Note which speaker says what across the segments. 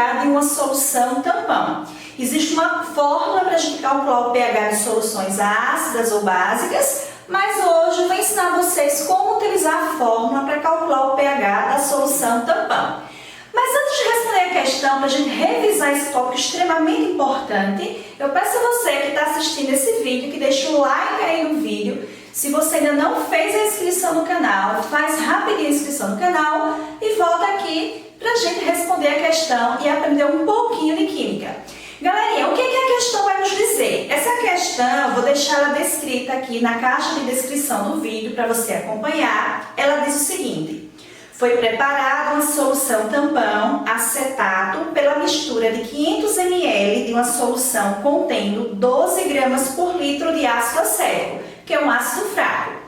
Speaker 1: pH de uma solução tampão. Existe uma fórmula para a gente calcular o pH de soluções ácidas ou básicas, mas hoje eu vou ensinar vocês como utilizar a fórmula para calcular o pH da solução tampão. Mas antes de responder a questão, para a gente revisar esse tópico extremamente importante, eu peço a você que está assistindo esse vídeo que deixe o like aí no vídeo. Se você ainda não fez a inscrição no canal, faz rapidinho a inscrição no canal e volta aqui para a gente responder a questão e aprender um pouquinho de química. Galerinha, o que a questão vai nos dizer? Essa questão, eu vou deixar ela descrita aqui na caixa de descrição do vídeo para você acompanhar. Ela diz o seguinte: foi preparada uma solução tampão acetato pela mistura de 500 ml de uma solução contendo 12 gramas por litro de ácido acético, que é um ácido fraco.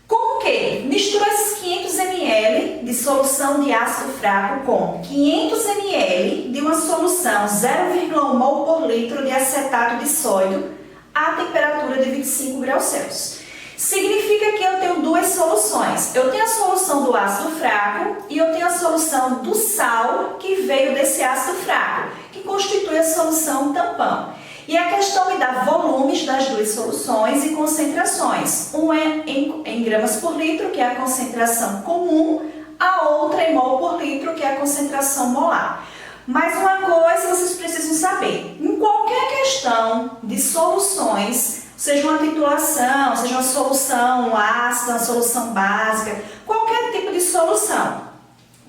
Speaker 1: Com o que? Mistura esses 500 ml de solução de ácido fraco com 500 ml de uma solução 0,1 mol por litro de acetato de sódio a temperatura de 25 graus Celsius. Significa que eu tenho duas soluções. Eu tenho a solução do ácido fraco e eu tenho a solução do sal que veio desse ácido fraco, que constitui a solução tampão. E a questão me dá volumes das duas soluções e concentrações. Um é em gramas por litro, que é a concentração comum, a outra em mol por litro, que é a concentração molar. Mas uma coisa vocês precisam saber: em qualquer questão de soluções, seja uma titulação, seja uma solução ácida, uma solução básica, qualquer tipo de solução,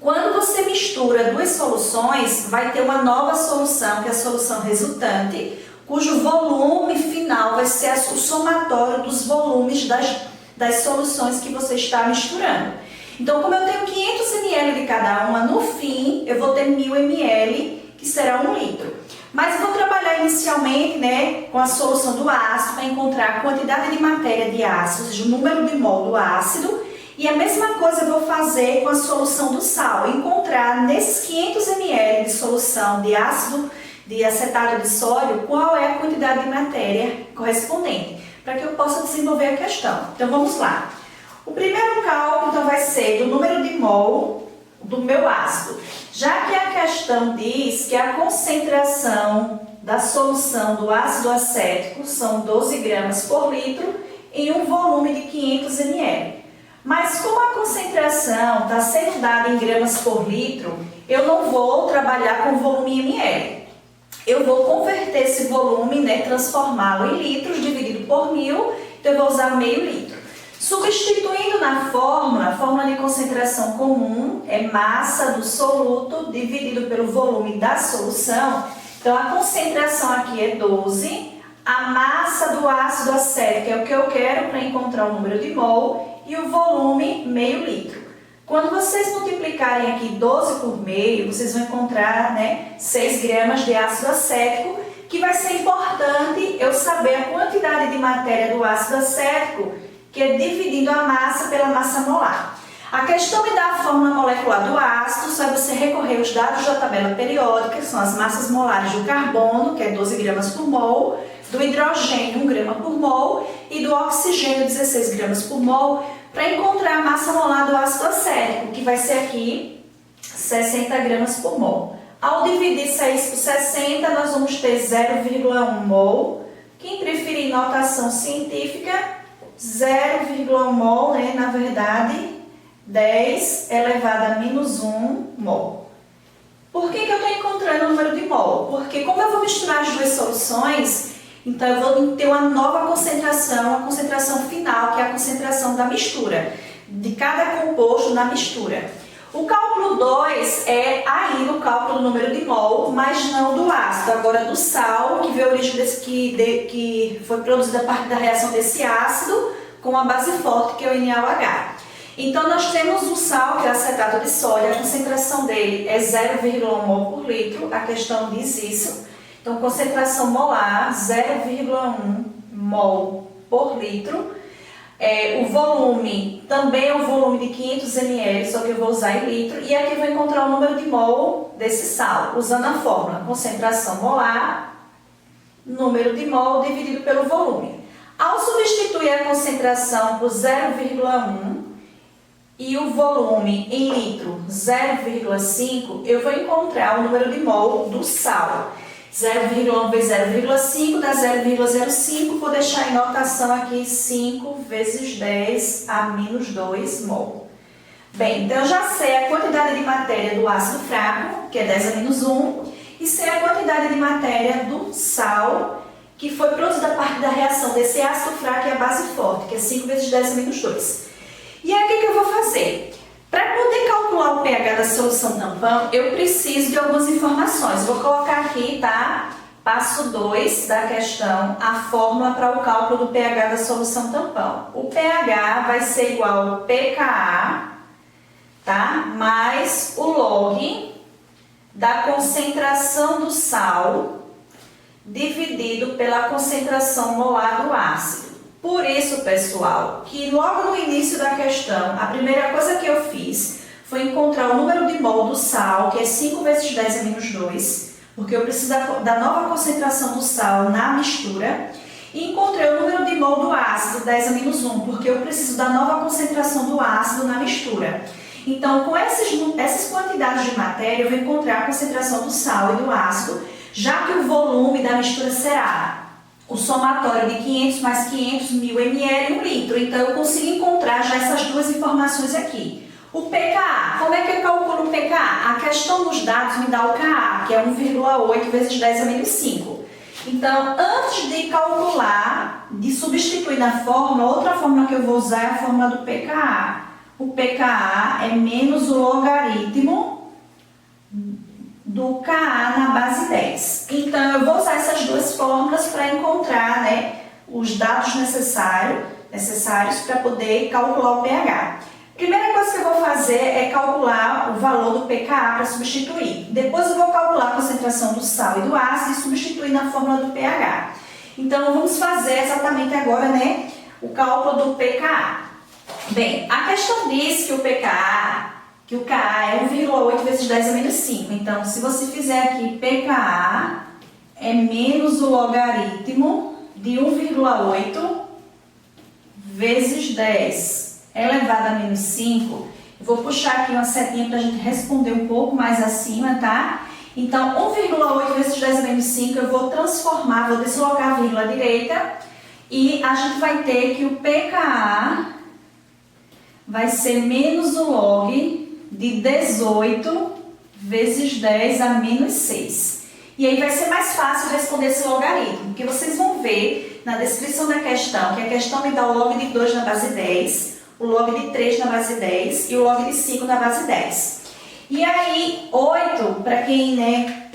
Speaker 1: quando você mistura duas soluções, vai ter uma nova solução, que é a solução resultante, cujo volume final vai ser o somatório dos volumes das soluções que você está misturando. Então, como eu tenho 500 ml de cada uma, no fim eu vou ter 1000 ml, que será 1 litro. Mas eu vou trabalhar inicialmente, com a solução do ácido para encontrar a quantidade de matéria de ácido, ou seja, o número de mol do ácido. E a mesma coisa eu vou fazer com a solução do sal, encontrar nesses 500 ml de solução de ácido de acetato de sódio qual é a quantidade de matéria correspondente, para que eu possa desenvolver a questão. Então vamos lá. O primeiro cálculo então vai ser do número de mol do meu ácido. Já que a questão diz que a concentração da solução do ácido acético são 12 gramas por litro em um volume de 500 ml. Mas como a concentração está sendo dada em gramas por litro, eu não vou trabalhar com volume em ml. Eu vou converter esse volume, transformá-lo em litros, dividido por 1000, então eu vou usar meio litro. Substituindo na fórmula, a fórmula de concentração comum é massa do soluto dividido pelo volume da solução. Então a concentração aqui é 12, a massa do ácido acético é o que eu quero para encontrar o número de mol e o volume meio litro. Quando vocês multiplicarem aqui 12 por meio, vocês vão encontrar 6 gramas de ácido acético, que vai ser importante eu saber a quantidade de matéria do ácido acético, que é dividindo a massa pela massa molar. A questão me dá a fórmula molecular do ácido, só é você recorrer aos dados da tabela periódica, que são as massas molares do carbono, que é 12 gramas por mol, do hidrogênio 1 grama por mol e do oxigênio 16 gramas por mol, para encontrar a massa molar do ácido acético, que vai ser aqui 60 gramas por mol. Ao dividir 6 por 60, nós vamos ter 0,1 mol. Quem preferir notação científica, 0,1 mol, na verdade, 10 elevado a menos 1 mol. Por que eu estou encontrando o número de mol? Porque como eu vou misturar as duas soluções, então eu vou ter uma nova concentração, a concentração final, que é a concentração da mistura, de cada composto na mistura. O cálculo 2 é ainda o cálculo do número de mol, mas não do ácido, agora do sal, que veio a origem que foi produzida a partir da reação desse ácido com a base forte, que é o NaOH. Então nós temos o sal, que é acetato de sódio, a concentração dele é 0,1 mol por litro, a questão diz isso. Então concentração molar, 0,1 mol por litro. O volume também é o volume de 500 ml, só que eu vou usar em litro. E aqui eu vou encontrar o número de mol desse sal, usando a fórmula concentração molar, número de mol dividido pelo volume. Ao substituir a concentração por 0,1 e o volume em litro 0,5, eu vou encontrar o número de mol do sal. 0,1 vezes 0,5 dá 0,05, vou deixar em notação aqui 5 vezes 10 a menos 2 mol. Bem, então eu já sei a quantidade de matéria do ácido fraco, que é 10 a menos 1, e sei a quantidade de matéria do sal, que foi produzida a partir da reação desse ácido fraco e a base forte, que é 5 vezes 10 a menos 2. E aí o que eu vou fazer? Para poder calcular o pH da solução tampão, eu preciso de algumas informações. Vou colocar aqui, tá? Passo 2 da questão, a fórmula para o cálculo do pH da solução tampão. O pH vai ser igual ao pKa, tá? Mais o log da concentração do sal dividido pela concentração molar do ácido. Por isso, pessoal, que logo no início da questão, a primeira coisa que eu fiz foi encontrar o número de mol do sal, que é 5 vezes 10 a menos 2, porque eu preciso da nova concentração do sal na mistura, e encontrei o número de mol do ácido, 10 a menos 1, porque eu preciso da nova concentração do ácido na mistura. Então, com essas quantidades de matéria, eu vou encontrar a concentração do sal e do ácido, já que o volume da mistura será o somatório de 500 mais 500, 1000 ml, 1 litro. Então, eu consigo encontrar já essas duas informações aqui. O pKa, como é que eu calculo o pKa? A questão dos dados me dá o Ka, que é 1,8 vezes 10 a menos 5. Então, antes de calcular, de substituir na fórmula, outra fórmula que eu vou usar é a fórmula do pKa. O pKa é menos o logaritmo do Ka na base 10. Então, eu vou usar essas duas fórmulas para encontrar, né, os dados necessários para poder calcular o pH. Primeira coisa que eu vou fazer é calcular o valor do pKa para substituir. Depois eu vou calcular a concentração do sal e do ácido e substituir na fórmula do pH. Então, vamos fazer exatamente agora, né, o cálculo do pKa. Bem, a questão diz que o Ka é 1,8 vezes 10 a menos 5. Então, se você fizer aqui pKa é menos o logaritmo de 1,8 vezes 10 elevado a menos 5. Eu vou puxar aqui uma setinha para a gente responder um pouco mais acima, tá? Então, 1,8 vezes 10 a menos 5 eu vou transformar, vou deslocar a vírgula direita e a gente vai ter que o pKa vai ser menos o log de 18 vezes 10 a menos 6. E aí vai ser mais fácil responder esse logaritmo, porque vocês vão ver na descrição da questão, que a questão me dá o log de 2 na base 10, o log de 3 na base 10 e o log de 5 na base 10. E aí, 8, para quem, né,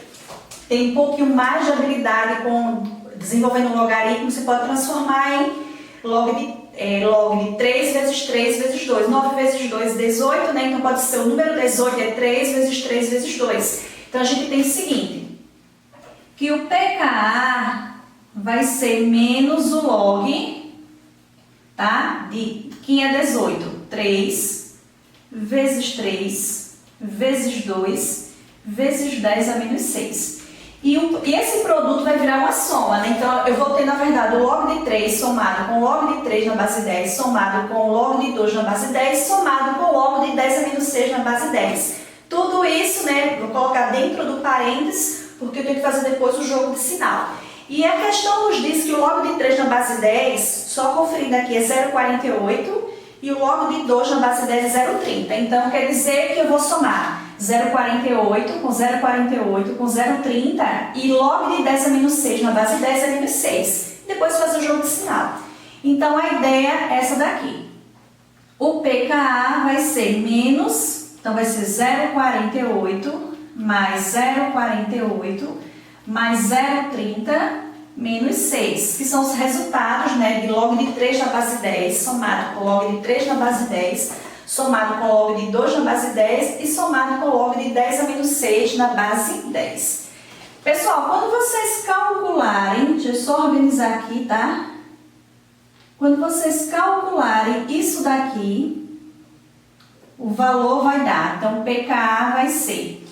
Speaker 1: tem um pouquinho mais de habilidade com desenvolvendo um logaritmo, você pode transformar em log de 3 vezes 3 vezes 2. 9 vezes 2, 18, né? Então pode ser o número 18 é 3 vezes 3 vezes 2. Então a gente tem o seguinte, que o pKa vai ser menos o log, tá? De que é 18, 3 vezes 3 vezes 2 vezes 10 a menos 6. E esse produto vai virar uma soma, né? Então, eu vou ter, na verdade, o log de 3 somado com o log de 3 na base 10, somado com o log de 2 na base 10, somado com o log de 10 a menos 6 na base 10. Tudo isso, né, vou colocar dentro do parênteses, porque eu tenho que fazer depois o jogo de sinal. E a questão nos diz que o log de 3 na base 10, só conferindo aqui, é 0,48 e o log de 2 na base 10 é 0,30. Então, quer dizer que eu vou somar 0,48 com 0,48 com 0,30 e log de 10 a menos 6 na base 10 é menos 6. Depois fazer o jogo de sinal. Então, a ideia é essa daqui. O pKa vai ser menos, então vai ser 0,48 mais 0,48 mais 0,30 menos 6, que são os resultados, né, de log de 3 na base 10 somado com log de 3 na base 10, somado com log de 2 na base 10 e somado com log de 10 a menos 6 na base 10. Pessoal, quando vocês calcularem, deixa eu só organizar aqui, tá? Quando vocês calcularem isso daqui, o valor vai dar, então pKa vai ser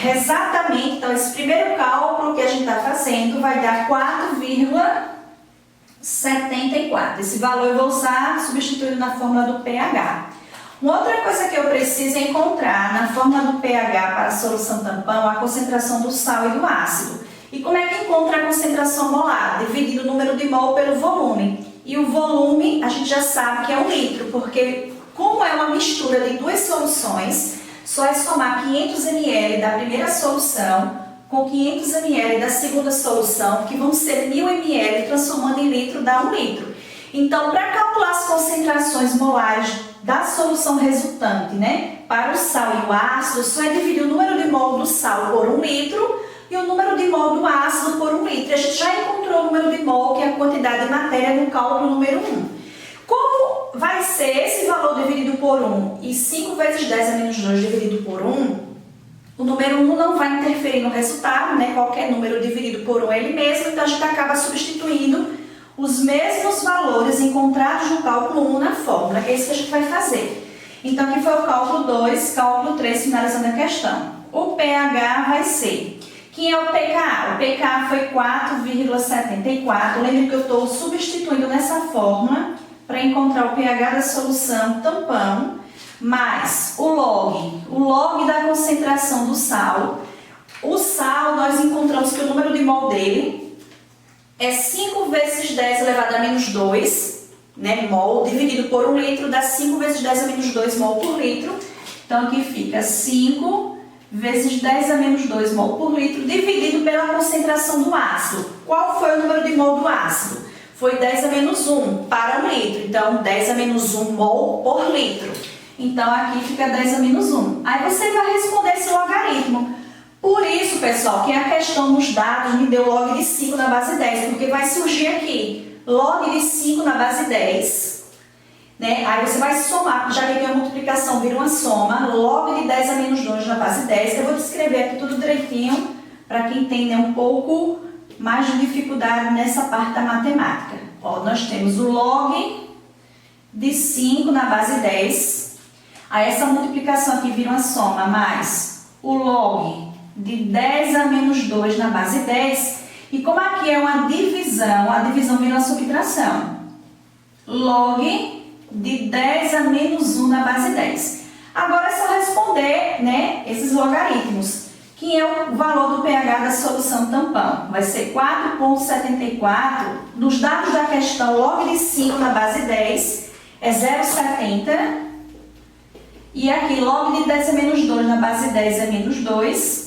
Speaker 1: exatamente, então esse primeiro cálculo que a gente está fazendo vai dar 4,74. Esse valor eu vou usar substituindo na fórmula do pH. Uma outra coisa que eu preciso é encontrar na fórmula do pH para a solução tampão a concentração do sal e do ácido. E como é que encontra a concentração molar? Dividindo o número de mol pelo volume. E o volume a gente já sabe que é 1 litro, porque como é uma mistura de duas soluções, só é somar 500 ml da primeira solução com 500 ml da segunda solução, que vão ser 1000 ml, transformando em litro, dá 1 litro. Então, para calcular as concentrações molares da solução resultante, né, para o sal e o ácido, só é dividir o número de mol do sal por 1 litro e o número de mol do ácido por 1 litro. A gente já encontrou o número de mol, que é a quantidade de matéria, no cálculo número 1. Como vai ser esse valor dividido por 1 e 5 vezes 10 a menos 2 dividido por 1, o número 1 não vai interferir no resultado, né? Qualquer número dividido por 1 é ele mesmo, então a gente acaba substituindo os mesmos valores encontrados no cálculo 1 na fórmula, que é isso que a gente vai fazer. Então aqui foi o cálculo 2, cálculo 3, finalizando a questão. O pH vai ser... Quem é o pKa? O pKa foi 4,74. Lembre que eu estou substituindo nessa fórmula para encontrar o pH da solução tampão, mais o log da concentração do sal. O sal, nós encontramos que o número de mol dele é 5 vezes 10 elevado a menos 2, né, mol, dividido por 1 litro, dá 5 vezes 10 a menos 2 mol por litro. Então aqui fica 5 vezes 10 a menos 2 mol por litro, dividido pela concentração do ácido. Qual foi o número de mol do ácido? Foi 10 a menos 1 para 1 litro, então 10 a menos 1 mol por litro. Então aqui fica 10 a menos 1. Aí você vai responder esse logaritmo. Por isso, pessoal, que a questão nos dados me deu log de 5 na base 10, porque vai surgir aqui log de 5 na base 10. Né? Aí você vai somar, já que a multiplicação vira uma soma, log de 10 a menos 2 na base 10. Eu vou descrever aqui tudo direitinho, para quem tem, né, um pouco mais de dificuldade nessa parte da matemática. Ó, nós temos o log de 5 na base 10. Aí essa multiplicação aqui vira uma soma, mais o log de 10 a menos 2 na base 10. E como aqui é uma divisão, a divisão vira uma subtração. Log de 10 a menos 1 na base 10. Agora é só responder, né, esses logaritmos. Que é o valor do pH da solução tampão? Vai ser 4,74. Nos dados da questão, log de 5 na base 10 é 0,70. E aqui, log de 10 a menos 2 na base 10 é menos 2.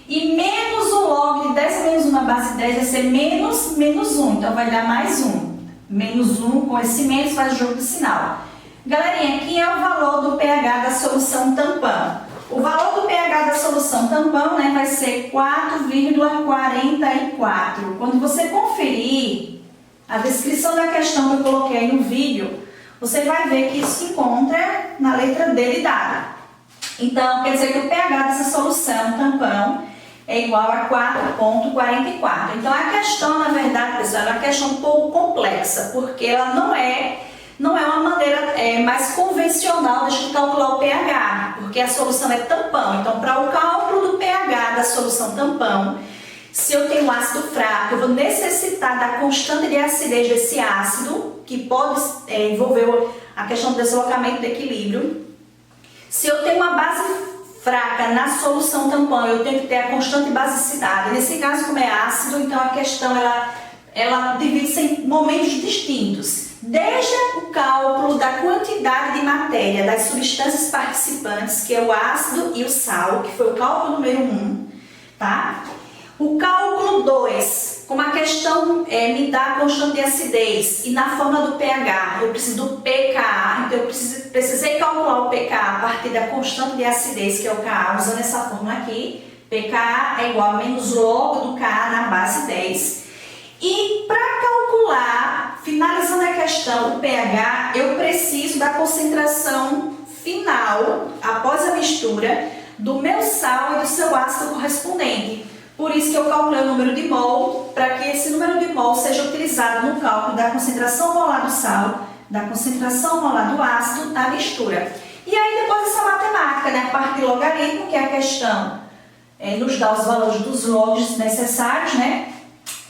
Speaker 1: E menos o log de 10 a menos 1 na base 10 vai ser menos 1. Então, vai dar mais 1. Menos 1 com esse menos faz o jogo do sinal. Galerinha, aqui é o valor do pH da solução tampão. O valor do pH da solução tampão, né, vai ser 4,44. Quando você conferir a descrição da questão que eu coloquei aí no vídeo, você vai ver que isso se encontra na letra D de dado. Então, quer dizer que o pH dessa solução tampão é igual a 4,44. Então, a questão, na verdade, pessoal, é uma questão um pouco complexa, porque ela não é uma maneira mais convencional de a gente calcular o pH, porque a solução é tampão. Então, para o cálculo do pH da solução tampão, se eu tenho um ácido fraco, eu vou necessitar da constante de acidez desse ácido, que pode envolver a questão do deslocamento do equilíbrio. Se eu tenho uma base fraca na solução tampão, eu tenho que ter a constante basicidade. Nesse caso, como é ácido, então a questão ela divide-se em momentos distintos. Desde o cálculo da quantidade de matéria das substâncias participantes, que é o ácido e o sal, que foi o cálculo número 1, tá? O cálculo 2, como a questão me dá a constante de acidez e na forma do pH, eu preciso do pKa, então eu precisei calcular o pKa a partir da constante de acidez, que é o Ka, usando essa fórmula aqui. pKa é igual a menos log do Ka na base 10. E para calcular, finalizando a questão, o pH, eu preciso da concentração final, após a mistura, do meu sal e do seu ácido correspondente. Por isso que eu calculei o número de mol, para que esse número de mol seja utilizado no cálculo da concentração molar do sal, da concentração molar do ácido, da mistura. E aí depois essa matemática, né, a parte de logaritmo, que é a questão, nos dá os valores dos logs necessários, né?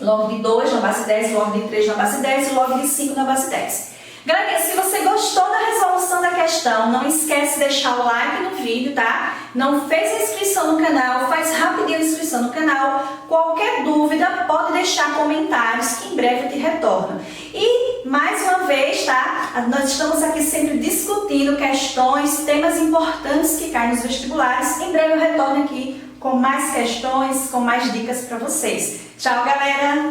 Speaker 1: Log de 2 na base 10, log de 3 na base 10 e log de 5 na base 10. Galera, se você gostou da resolução da a questão, não esquece de deixar o like no vídeo, tá? Não fez a inscrição no canal, faz rapidinho a inscrição no canal. Qualquer dúvida, pode deixar comentários que em breve eu te retorno. E, mais uma vez, tá? Nós estamos aqui sempre discutindo questões, temas importantes que caem nos vestibulares. Em breve eu retorno aqui com mais questões, com mais dicas para vocês. Tchau, galera!